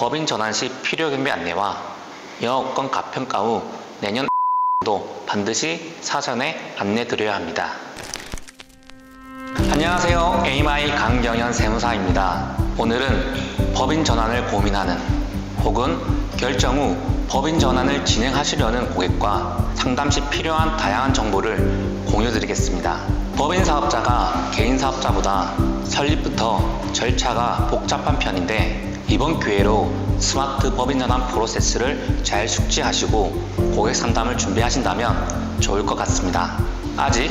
법인 전환 시 필요 경비 안내와 영업권 가평가 후 내년 도 반드시 사전에 안내드려야 합니다. 안녕하세요. AMI 강경현 세무사입니다. 오늘은 법인 전환을 고민하는 혹은 결정 후 법인 전환을 진행하시려는 고객과 상담 시 필요한 다양한 정보를 공유드리겠습니다. 법인 사업자가 개인 사업자보다 설립부터 절차가 복잡한 편인데 이번 기회로 스마트 법인 전환 프로세스를 잘 숙지하시고 고객 상담을 준비하신다면 좋을 것 같습니다. 아직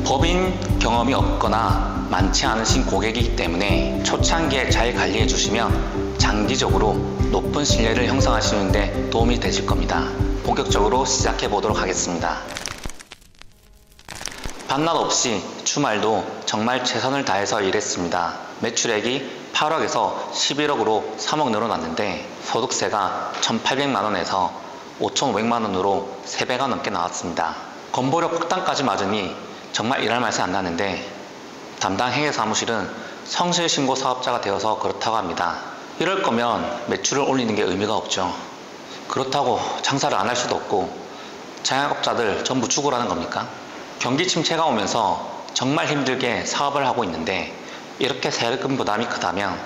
법인 경험이 없거나 많지 않으신 고객이기 때문에 초창기에 잘 관리해 주시면 장기적으로 높은 신뢰를 형성하시는 데 도움이 되실 겁니다. 본격적으로 시작해 보도록 하겠습니다. 밤낮 없이 주말도 정말 최선을 다해서 일했습니다. 매출액이 8억에서 11억으로 3억 늘어났는데 소득세가 1,800만원에서 5,500만원으로 3배가 넘게 나왔습니다. 건보료 폭탄까지 맞으니 정말 일할 맛이 안 나는데 담당 회계사무실은 성실신고 사업자가 되어서 그렇다고 합니다. 이럴 거면 매출을 올리는 게 의미가 없죠. 그렇다고 장사를 안 할 수도 없고 자영업자들 전부 죽으라는 겁니까? 경기 침체가 오면서 정말 힘들게 사업을 하고 있는데 이렇게 세금 부담이 크다면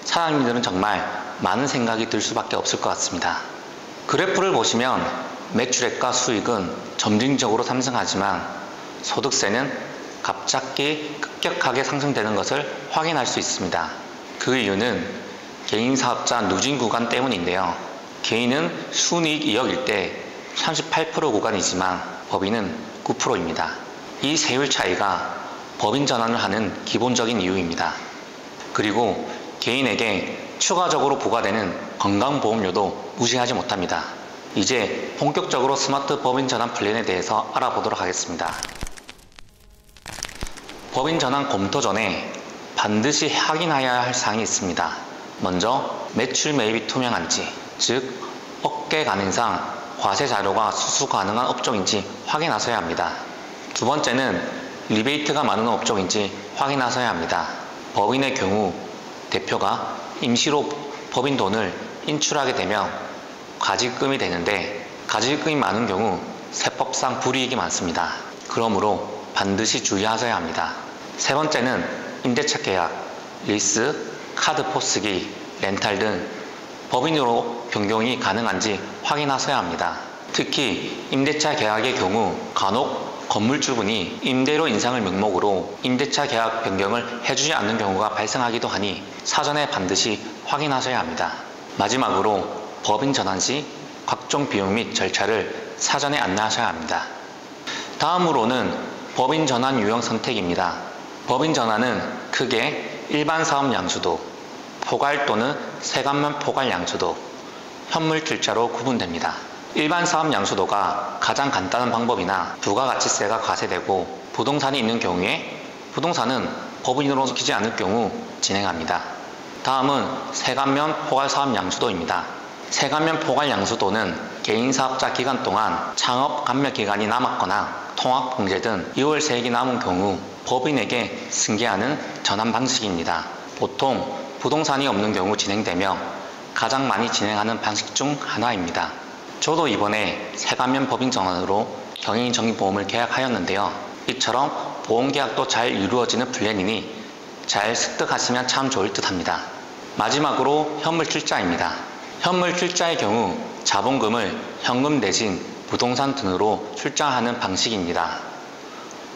사장님들은 정말 많은 생각이 들 수밖에 없을 것 같습니다. 그래프를 보시면 매출액과 수익은 점진적으로 상승하지만 소득세는 갑자기 급격하게 상승되는 것을 확인할 수 있습니다. 그 이유는 개인 사업자 누진 구간 때문인데요. 개인은 순이익 2억일 때 38% 구간이지만 법인은 9%입니다. 이 세율 차이가 법인 전환을 하는 기본적인 이유입니다. 그리고 개인에게 추가적으로 부과되는 건강보험료도 무시하지 못합니다. 이제 본격적으로 스마트 법인 전환 플랜에 대해서 알아보도록 하겠습니다. 법인 전환 검토 전에 반드시 확인해야 할 사항이 있습니다. 먼저 매출 매입이 투명한지, 즉 업계 관행상 과세 자료가 수수 가능한 업종인지 확인하셔야 합니다. 두 번째는 리베이트가 많은 업종인지 확인하셔야 합니다. 법인의 경우 대표가 임시로 법인 돈을 인출하게 되면 가지금이 되는데 가지금이 많은 경우 세법상 불이익이 많습니다. 그러므로 반드시 주의하셔야 합니다. 세 번째는 임대차 계약, 리스, 카드 포스기, 렌탈 등 법인으로 변경이 가능한지 확인하셔야 합니다. 특히 임대차 계약의 경우 간혹 건물주분이 임대료 인상을 명목으로 임대차 계약 변경을 해주지 않는 경우가 발생하기도 하니 사전에 반드시 확인하셔야 합니다. 마지막으로 법인 전환 시 각종 비용 및 절차를 사전에 안내하셔야 합니다. 다음으로는 법인 전환 유형 선택입니다. 법인 전환은 크게 일반 사업 양수도, 포괄 또는 세관면 포괄 양수도, 현물 출자로 구분됩니다. 일반 사업 양수도가 가장 간단한 방법이나 부가가치세가 과세되고 부동산이 있는 경우에 부동산은 법인으로 지키지 않을 경우 진행합니다. 다음은 세관면 포괄 사업 양수도입니다. 세관면 포괄 양수도는 개인 사업자 기간 동안 창업 감면 기간이 남았거나 통합 봉제 등 2월 세액이 남은 경우 법인에게 승계하는 전환 방식입니다. 보통 부동산이 없는 경우 진행되며 가장 많이 진행하는 방식 중 하나입니다. 저도 이번에 세관면 법인 전환으로 경영정기보험을 계약하였는데요. 이처럼 보험계약도 잘 이루어지는 플랜이니 잘 습득하시면 참 좋을 듯 합니다. 마지막으로 현물 출자입니다. 현물 출자의 경우 자본금을 현금 대신 부동산 등으로 출자하는 방식입니다.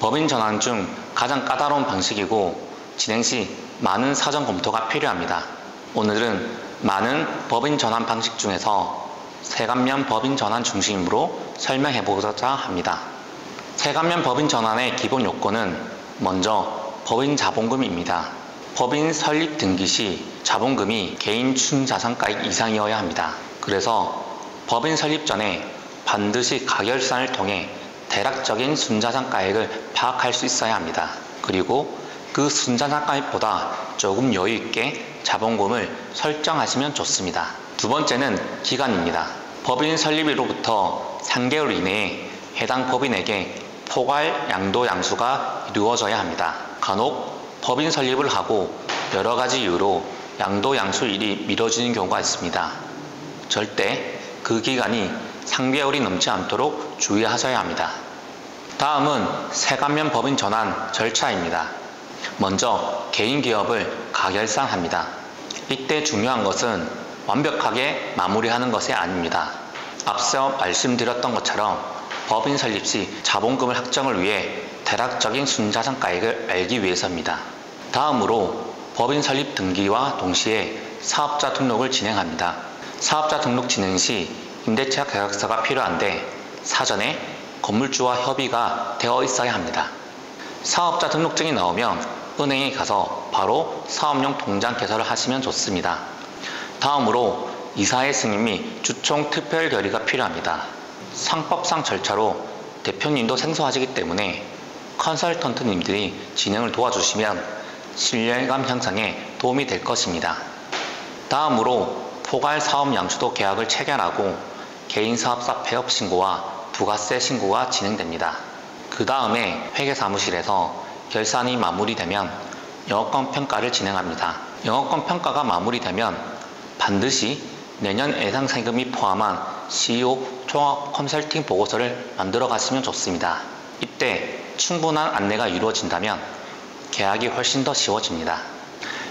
법인 전환 중 가장 까다로운 방식이고 진행 시 많은 사전 검토가 필요합니다. 오늘은 많은 법인 전환 방식 중에서 세관면 법인 전환 중심으로 설명해 보고자 합니다. 세관면 법인 전환의 기본 요건은 먼저 법인 자본금입니다. 법인 설립 등기 시 자본금이 개인 순자산가액 이상이어야 합니다. 그래서 법인 설립 전에 반드시 가결산을 통해 대략적인 순자산가액을 파악할 수 있어야 합니다. 그리고 그 순자산가액보다 조금 여유있게 자본금을 설정하시면 좋습니다. 두 번째는 기간입니다. 법인 설립일로부터 3개월 이내에 해당 법인에게 포괄 양도 양수가 이루어져야 합니다. 간혹 법인 설립을 하고 여러 가지 이유로 양도 양수일이 미뤄지는 경우가 있습니다. 절대 그 기간이 3개월이 넘지 않도록 주의하셔야 합니다. 다음은 세관면 법인 전환 절차입니다. 먼저 개인 기업을 가결상합니다. 이때 중요한 것은 완벽하게 마무리하는 것이 아닙니다. 앞서 말씀드렸던 것처럼 법인 설립 시 자본금을 확정을 위해 대략적인 순자산가액을 알기 위해서입니다. 다음으로 법인 설립 등기와 동시에 사업자 등록을 진행합니다. 사업자 등록 진행 시 임대차 계약서가 필요한데 사전에 건물주와 협의가 되어 있어야 합니다. 사업자 등록증이 나오면 은행에 가서 바로 사업용 통장 개설을 하시면 좋습니다. 다음으로 이사회 승인 및 주총 특별 결의가 필요합니다. 상법상 절차로 대표님도 생소하시기 때문에 컨설턴트님들이 진행을 도와주시면 신뢰감 형성에 도움이 될 것입니다. 다음으로 포괄 사업 양수도 계약을 체결하고 개인사업자 폐업 신고와 부가세 신고가 진행됩니다. 그 다음에 회계사무실에서 결산이 마무리되면 영업권 평가를 진행합니다. 영업권 평가가 마무리되면 반드시 내년 예상 세금이 포함한 CEO 종합 컨설팅 보고서를 만들어 가시면 좋습니다. 이때 충분한 안내가 이루어진다면 계약이 훨씬 더 쉬워집니다.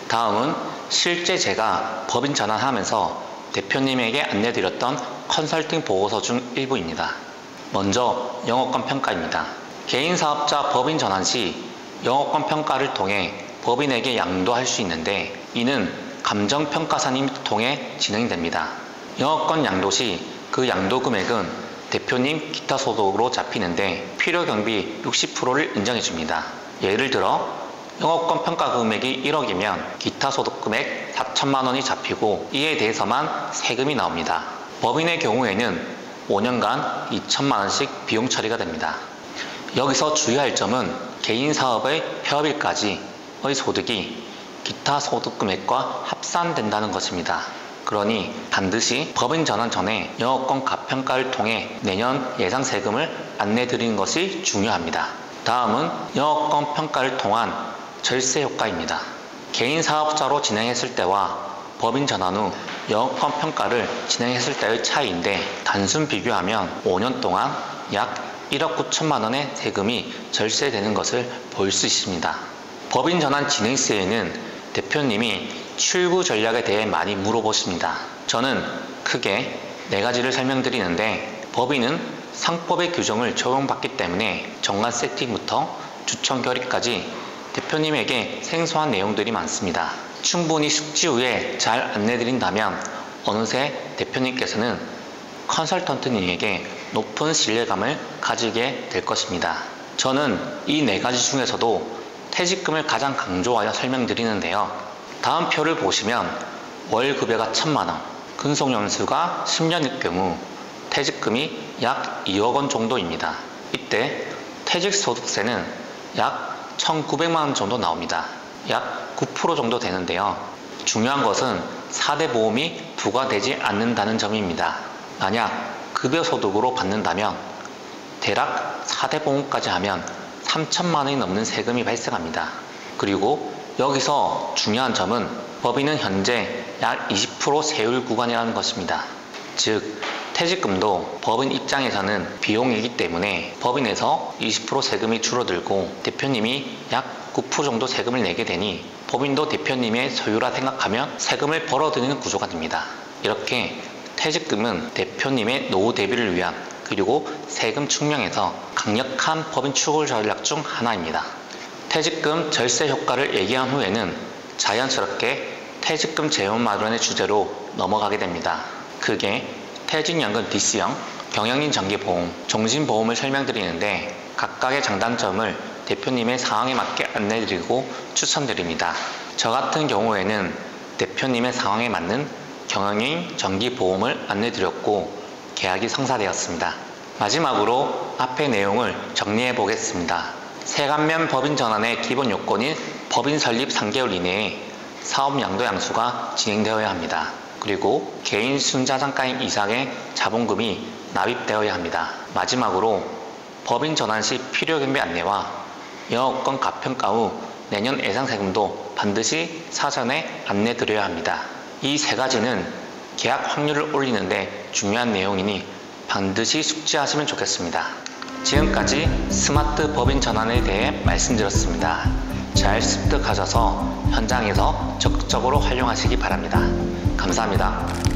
다음은 실제 제가 법인 전환하면서 대표님에게 안내드렸던 컨설팅 보고서 중 일부입니다. 먼저 영업권 평가입니다. 개인사업자 법인 전환 시 영업권 평가를 통해 법인에게 양도할 수 있는데 이는 감정평가사님을 통해 진행됩니다. 영업권 양도 시 그 양도 금액은 대표님 기타 소득으로 잡히는데 필요경비 60%를 인정해 줍니다. 예를 들어 영업권 평가 금액이 1억이면 기타 소득 금액 4천만 원이 잡히고 이에 대해서만 세금이 나옵니다. 법인의 경우에는 5년간 2천만 원씩 비용 처리가 됩니다. 여기서 주의할 점은 개인 사업의 폐업일까지의 소득이 기타 소득 금액과 합산된다는 것입니다. 그러니 반드시 법인 전환 전에 영업권 가평가를 통해 내년 예상 세금을 안내 드리는 것이 중요합니다. 다음은 영업권 평가를 통한 절세 효과입니다. 개인 사업자로 진행했을 때와 법인 전환 후 영업권 평가를 진행했을 때의 차이인데 단순 비교하면 5년 동안 약 1억 9천만 원의 세금이 절세되는 것을 볼 수 있습니다. 법인 전환 진행 시에는 대표님이 출구 전략에 대해 많이 물어보십니다. 저는 크게 4가지를 설명드리는데 법인은 상법의 규정을 적용받기 때문에 정관 세팅부터 주총 결의까지 대표님에게 생소한 내용들이 많습니다. 충분히 숙지 후에 잘 안내드린다면 어느새 대표님께서는 컨설턴트님에게 높은 신뢰감을 가지게 될 것입니다. 저는 이 4가지 중에서도 퇴직금을 가장 강조하여 설명드리는데요. 다음 표를 보시면 월 급여가 1,000만 원, 근속연수가 10년일 경우 퇴직금이 약 2억 원 정도입니다. 이때 퇴직소득세는 약 1,900만 원 정도 나옵니다. 약 9% 정도 되는데요. 중요한 것은 4대 보험이 부과되지 않는다는 점입니다. 만약 급여소득으로 받는다면 대략 4대 보험까지 하면 3천만 원이 넘는 세금이 발생합니다. 그리고 여기서 중요한 점은 법인은 현재 약 20% 세율 구간이라는 것입니다. 즉 퇴직금도 법인 입장에서는 비용이기 때문에 법인에서 20% 세금이 줄어들고 대표님이 약 9% 정도 세금을 내게 되니 법인도 대표님의 소유라 생각하면 세금을 벌어들이는 구조가 됩니다. 이렇게 퇴직금은 대표님의 노후 대비를 위한 그리고 세금 측면에서 강력한 법인 추구 전략 중 하나입니다. 퇴직금 절세 효과를 얘기한 후에는 자연스럽게 퇴직금 재원 마련의 주제로 넘어가게 됩니다. 크게 퇴직연금 DC형, 경영인 정기보험, 종신보험을 설명드리는데 각각의 장단점을 대표님의 상황에 맞게 안내드리고 추천드립니다. 저 같은 경우에는 대표님의 상황에 맞는 경영인 정기보험을 안내드렸고 계약이 성사되었습니다. 마지막으로 앞의 내용을 정리해 보겠습니다. 세관면 법인 전환의 기본 요건인 법인 설립 3개월 이내에 사업 양도 양수가 진행되어야 합니다. 그리고 개인 순자산가액 이상의 자본금이 납입되어야 합니다. 마지막으로 법인 전환 시 필요경비 안내와 영업권 가평가 후 내년 예상 세금도 반드시 사전에 안내 드려야 합니다. 이 세 가지는 계약 확률을 올리는데 중요한 내용이니 반드시 숙지하시면 좋겠습니다. 지금까지 스마트 법인 전환에 대해 말씀드렸습니다. 잘 습득하셔서 현장에서 적극적으로 활용하시기 바랍니다. 감사합니다.